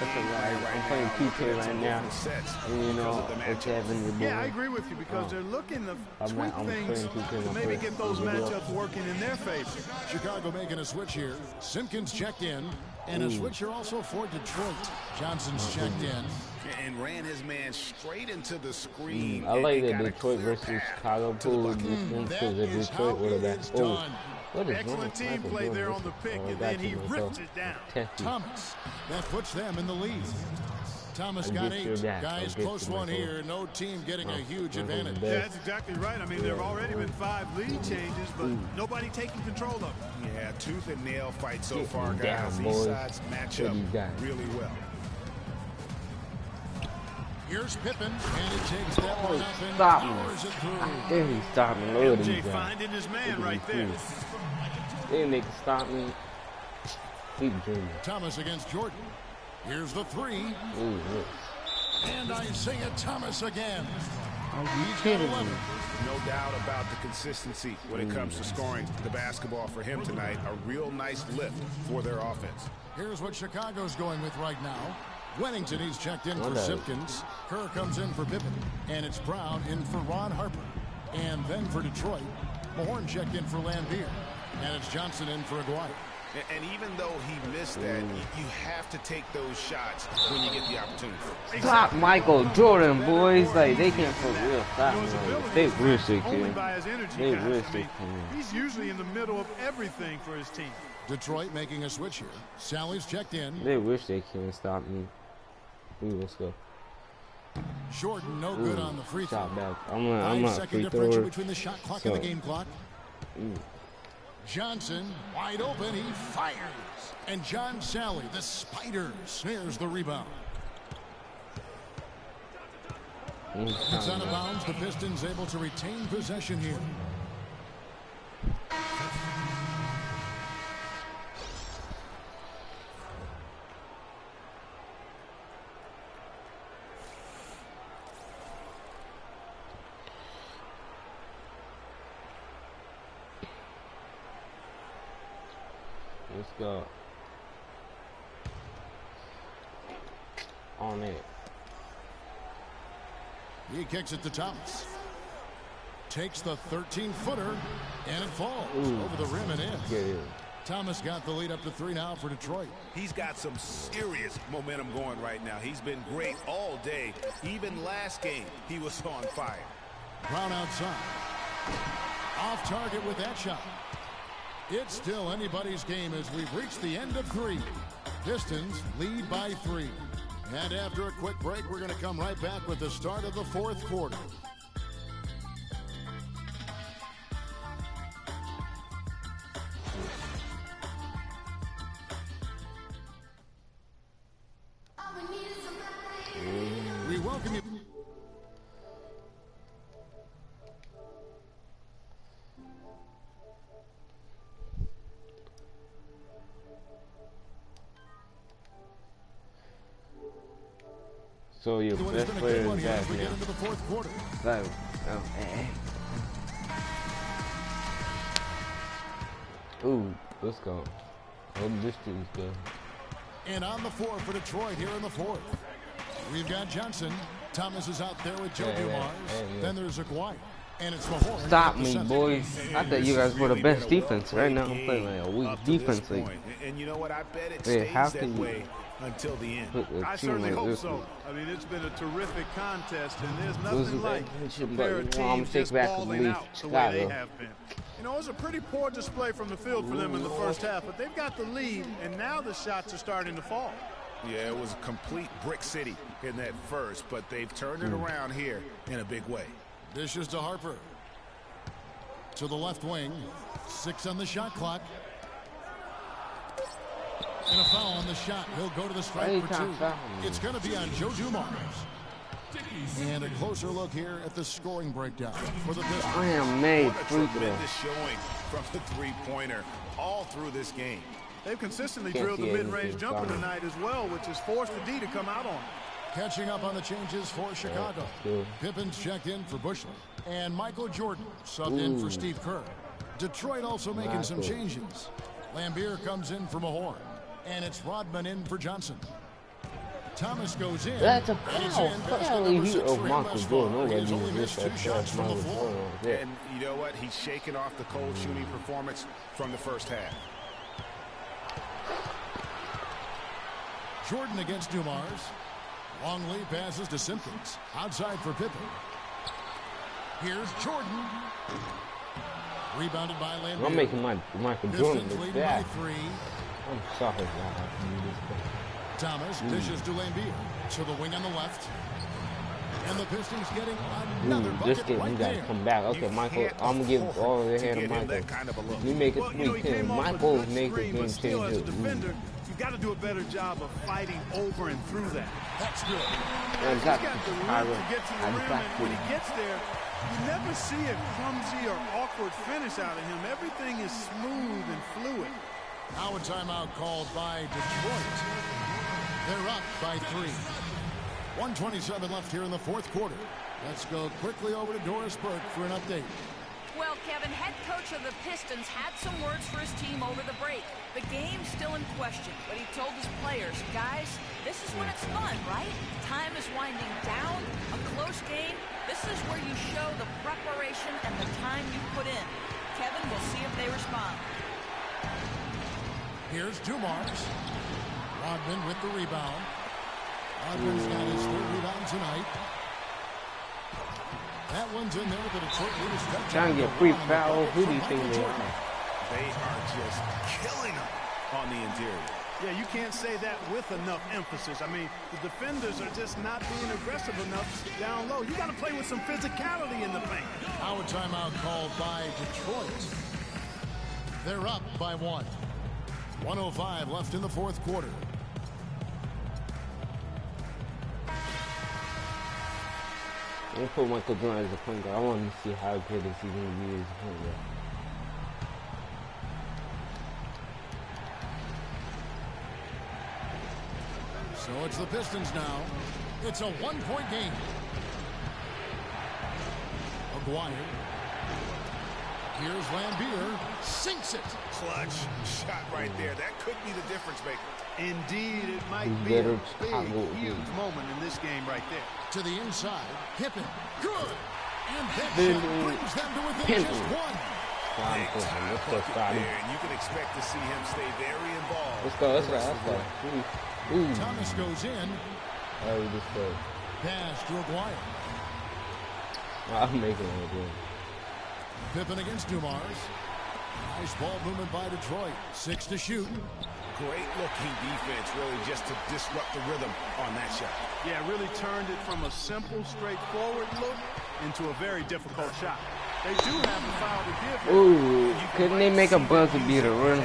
That's a lie. I'm playing 2K right now, and you know, it's having your boy. Yeah, I agree with you because they're looking to tweak things to maybe get those matchups working in their favor. Chicago making a switch here. Simpkins checked in, and a switch here also for Detroit. Johnson's checked in. And ran his man straight into the screen. I like that Detroit versus Chicago pool because if Detroit would have been. Oh, what is excellent team play there on the pick, and then he rips it down. Thomas, that puts them in the lead. Thomas got 8. Guys, close one here. No team getting a huge advantage. Yeah, that's exactly right. I mean, there have already been 5 lead changes, but nobody taking control of it. Yeah, tooth and nail fight so far, guys. These sides match up really well. Here's Pippen, and it takes that one up and powers it through. Then he stopped me. Look at MJ finding his man right there. Then they can stop me. Keep dreaming. Thomas against Jordan. Here's the 3. Ooh, and Isaiah Thomas again. Are you kidding me? No doubt about the consistency when it comes to scoring the basketball for him tonight. A real nice lift for their offense. Here's what Chicago's going with right now. Wennington, he's checked in for Simpkins. Kerr comes in for Pippen. And it's Brown in for Ron Harper. And then for Detroit, Mahorn checked in for Lambier. And it's Johnson in for Aguirre. And even though he missed that, you have to take those shots when you get the opportunity. Stop Michael Jordan, boys. Like, they can't for real stop him. They wish they could. They wish they could. He's usually in the middle of everything for his team. Detroit making a switch here. Sally's checked in. They wish they can stop me. Ooh, let's go. Jordan, no good on the free throw. Shot back. I'm a free differential between the shot clock and the game clock. Ooh. Johnson, wide open, he fires. And John Sally, the spider, snares the rebound. It's out of bounds. The Pistons able to retain possession here. Let's go. On it. He kicks it to Thomas. Takes the 13-footer, and it falls over the rim and in. Thomas got the lead up to 3 now for Detroit. He's got some serious momentum going right now. He's been great all day. Even last game, he was on fire. Brown outside. Off target with that shot. It's still anybody's game as we've reached the end of 3. Pistons lead by 3. And after a quick break, we're going to come right back with the start of the 4th quarter. We welcome you. So your best player is back now. Like, Ooh, let's go. Oh, this team's good. And on the floor for Detroit here in the 4th. We've got Johnson. Thomas is out there with Joe Dumars. Then there's Aguirre. And it's Mahorn. Stop me, boys. I thought you guys were the best defense. Right now, I'm playing like a weak defense. Like, and you know what? I bet it stays that way until the end. I certainly hope so. I mean, it's been a terrific contest, and there's nothing like a pair of teams just balling out the way they have been. You know, it was a pretty poor display from the field for them in the first half, but they've got the lead, and now the shots are starting to fall. Yeah, it was a complete brick city in that first, but they've turned it around here in a big way. Dishes to Harper. To the left wing. 6 on the shot clock. And a foul on the shot. He'll go to the strike for 2. It's going to be on Joe Dumars. And a closer look here at the scoring breakdown for the Pistons. I am made free throw. Tremendous showing from the three-pointer all through this game. They've consistently drilled the mid-range jumper tonight as well, which has forced the D to come out on it. Catching up on the changes for Chicago. Pippen's checked in for Bushley. And Michael Jordan subbed in for Steve Kerr. Detroit also making some changes. Lambier comes in for Mahorn. And it's Rodman in for Johnson. Thomas goes in. That's a And he's foul. in past the Clearly, number he 6 of for him Michael thus Jordan. far. He Nobody has only uses missed this 2 shots from the Michael floor. Jordan. Yeah. And you know what? He's shaking off the cold shooting performance from the first half. Jordan against Dumars. Longley passes to Simpkins. Outside for Pippen. Here's Jordan. Rebounded by Lambeer. I'm making my Michael Jordan Pistons look leading bad. by 3. I'm sorry, guys. Thomas dishes to Lambeer. To the wing on the left. And the Pistons getting another This bucket game, right you gotta there. come back. Okay, Michael, I'm gonna give all the hand to Michael. You make it 3-10. Michael make a game Still, as a changer. defender, you got to do a better job of fighting over and through that. That's good. He's got the rim to get to the rim, and when he gets there, you never see a clumsy or awkward finish out of him. Everything is smooth and fluid. Now a timeout called by Detroit. They're up by 3. 1:27 left here in the fourth quarter. Let's go quickly over to Doris Burke for an update. Well, Kevin, head coach of the Pistons had some words for his team over the break. The game's still in question, but he told his players, guys, this is when it's fun, right? Time is winding down, a close game. This is where you show the preparation and the time you put in. Kevin, we'll see if they respond. Here's Dumars. Rodman with the rebound. Rodman's got his 3rd rebound tonight. That one's in there with the Detroit leaders. Trying to get free foul. Who do you think they are? They are just killing them on the interior. Yeah, you can't say that with enough emphasis. I mean, the defenders are just not being aggressive enough down low. You got to play with some physicality in the paint. Now a timeout called by Detroit. They're up by 1. 1:05 left in the fourth quarter. I'm gonna put Michael Jordan as a point guard. I want to see how good is he gonna be as a point guard. So it's the Pistons now. It's a 1-point game. Aguirre. Here's Lambeer. Sinks it. Clutch shot right there. That could be the difference maker. Indeed, it might be a big, huge moment in this game right there. To the inside. Pippen. Good. And that shot brings them to within just 1. Big time bucket there, and you can expect to see him stay very involved. Let's go. Ooh. Thomas goes in. Oh, we just go. Pass to Aguirre. I'm making it again. Pippen against Dumars. Nice ball movement by Detroit. 6 to shoot. Great looking defense, really, just to disrupt the rhythm on that shot. Yeah, really turned it from a simple, straightforward look into a very difficult shot. They do have the foul to give him. Ooh, couldn't they make a buzzer beater run?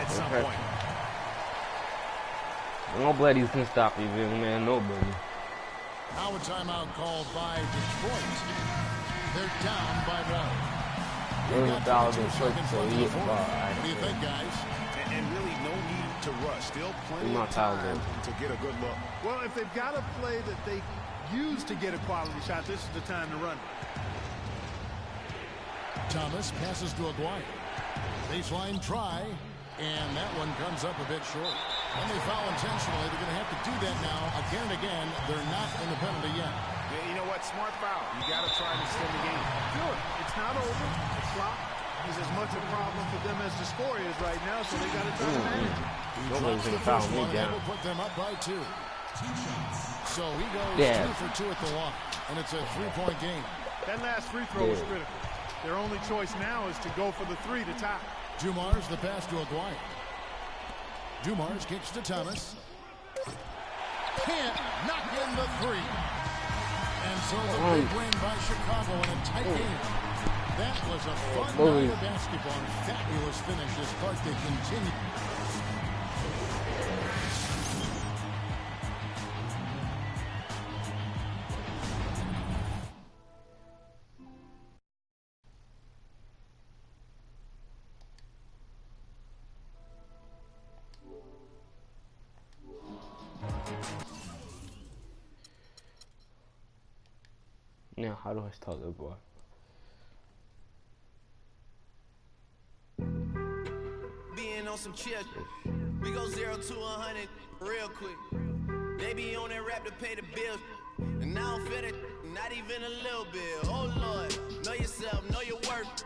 Nobody's gonna stop you, big man. Nobody. Now a timeout called by Detroit. They're down by 1. There's a $1 in seconds, so he gets What do you think, guys? And really no need to rush. Still plenty not of time fouled. to get a good look. Well, if they've got a play that they use to get a quality shot, this is the time to run it. Thomas passes to Aguirre. Baseline try, and that one comes up a bit short. And they foul intentionally. They're going to have to do that now again and again. They're not in the penalty yet. Yeah, you know what? Smart foul. You got to try to extend the game. Do it. It's not over. It's locked. He's as much a problem for them as the score is right now, so they got to try to manage it. Nobody's gonna foul me down. Will put them up by 2. So he goes 2 for 2 at the line, and it's a 3-point game. That last free throw was critical. Their only choice now is to go for the 3 to tie. Dumars the pass to Aguirre. Dumars kicks to Thomas. Can't knock in the 3. And so the big win by Chicago in a tight game. That was a fun night of basketball and fabulous finish as Clark they continue. Now, how do I start the boy? Being on some chill, we go 0 to 100 real quick. They be on that rap to pay the bills. And I don't feel it, not even a little bit. Oh Lord, know yourself, know your worth.